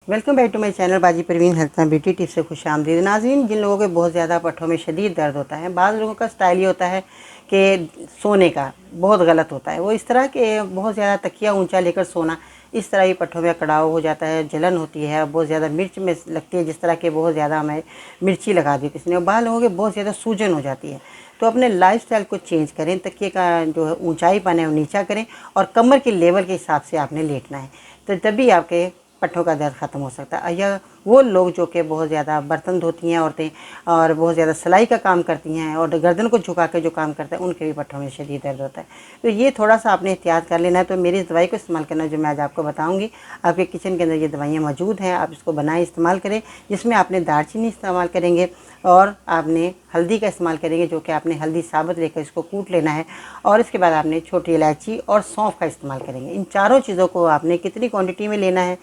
Welcome back to my channel Baji Parveen health and beauty tips से खुशामदीद। नाज़रीन, जिन लोगों के बहुत ज़्यादा पट्ठों में शदीद दर्द होता है, बाज़ लोगों का स्टाइल ये होता है कि सोने का बहुत गलत होता है। वो इस तरह के बहुत ज़्यादा तकिया ऊंचा लेकर सोना, इस तरह ही पट्ठों में कड़ाव हो जाता है, जलन होती है, बहुत ज़्यादा मिर्च में लगती है, जिस तरह के बहुत ज़्यादा हमें मिर्ची लगा दी किसी ने। बाज़ लोगों के बहुत ज़्यादा सूजन हो जाती है। तो अपने लाइफस्टाइल को चेंज करें, तकिए का जो है ऊंचाईपन है वो नीचा करें और कमर के लेवल के हिसाब से आपने लेटना है, तो तभी आपके पट्ठों का दर्द ख़त्म हो सकता है। या वो लोग जो कि बहुत ज़्यादा बर्तन धोती हैं औरतें और बहुत ज़्यादा सिलाई का काम करती हैं और गर्दन को झुका के जो काम करते हैं, उनके भी पट्ठों में शदीद दर्द होता है। तो ये थोड़ा सा आपने एहतियात कर लेना है। तो मेरी इस दवाई को इस्तेमाल करना जो मैं आज आपको बताऊँगी, आपके किचन के अंदर ये दवाइयाँ मौजूद हैं, आप इसको बनाएं, इस्तेमाल करें। जिसमें आपने दालचीनी इस्तेमाल करेंगे और आपने हल्दी का इस्तेमाल करेंगे, जो कि आपने हल्दी साबुत लेकर इसको कूट लेना है। और इसके बाद आपने छोटी इलायची और सौंफ का इस्तेमाल करेंगे। इन चारों चीज़ों को आपने कितनी क्वांटिटी में लेना है,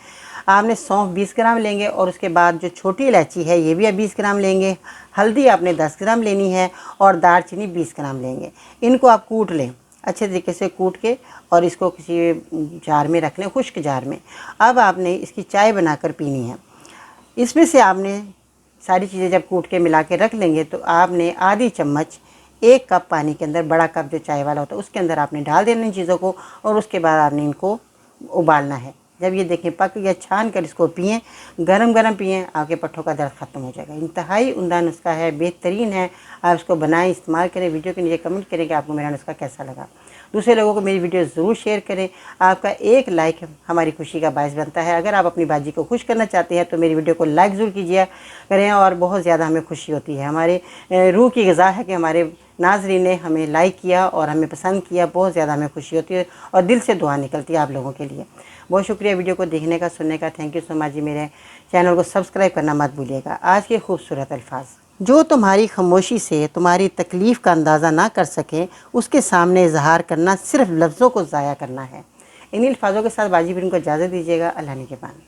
आपने सौंफ 20 ग्राम लेंगे और उसके बाद जो छोटी इलायची है ये भी आप 20 ग्राम लेंगे, हल्दी आपने 10 ग्राम लेनी है और दालचीनी 20 ग्राम लेंगे। इनको आप कूट लें, अच्छे तरीके से कूट के, और इसको किसी जार में रख लें, खुश्क जार में। अब आपने इसकी चाय बनाकर पीनी है। इसमें से आपने सारी चीज़ें जब कूट के मिला के रख लेंगे तो आपने आधी चम्मच 1 कप पानी के अंदर, बड़ा कप जो चाय वाला होता है उसके अंदर आपने डाल देना इन चीज़ों को, और उसके बाद आपने इनको उबालना है। जब ये देखें पक गया, छान कर इसको पिएं, गरम गरम पिएं, आपके पट्ठों का दर्द ख़त्म हो जाएगा। इंतहाई उम्दा नुस्खा है, बेहतरीन है। आप इसको बनाएं, इस्तेमाल करें। वीडियो के नीचे कमेंट करें कि आपको मेरा नुस्खा कैसा लगा। दूसरे लोगों को मेरी वीडियो ज़रूर शेयर करें। आपका एक लाइक हमारी खुशी का बायस बनता है। अगर आप अपनी बाजी को खुश करना चाहते हैं तो मेरी वीडियो को लाइक ज़रूर कीजिए करें, और बहुत ज़्यादा हमें खुशी होती है। हमारे रूह की ग़िज़ा है कि हमारे नाज़रीन ने हमें लाइक किया और हमें पसंद किया, बहुत ज़्यादा हमें खुशी होती है और दिल से दुआ निकलती है आप लोगों के लिए। बहुत शुक्रिया वीडियो को देखने का, सुनने का। थैंक यू सो मच जी। मेरे चैनल को सब्सक्राइब करना मत भूलिएगा। आज के खूबसूरत अल्फाज, जो तुम्हारी खामोशी से तुम्हारी तकलीफ़ का अंदाज़ा ना कर सकें, उसके सामने इजहार करना सिर्फ लफ्ज़ों को ज़ाया करना है। इन्हीं अल्फाजों के साथ बाजी फिर को इजाज़त दीजिएगा। अल्लाह निगहबान।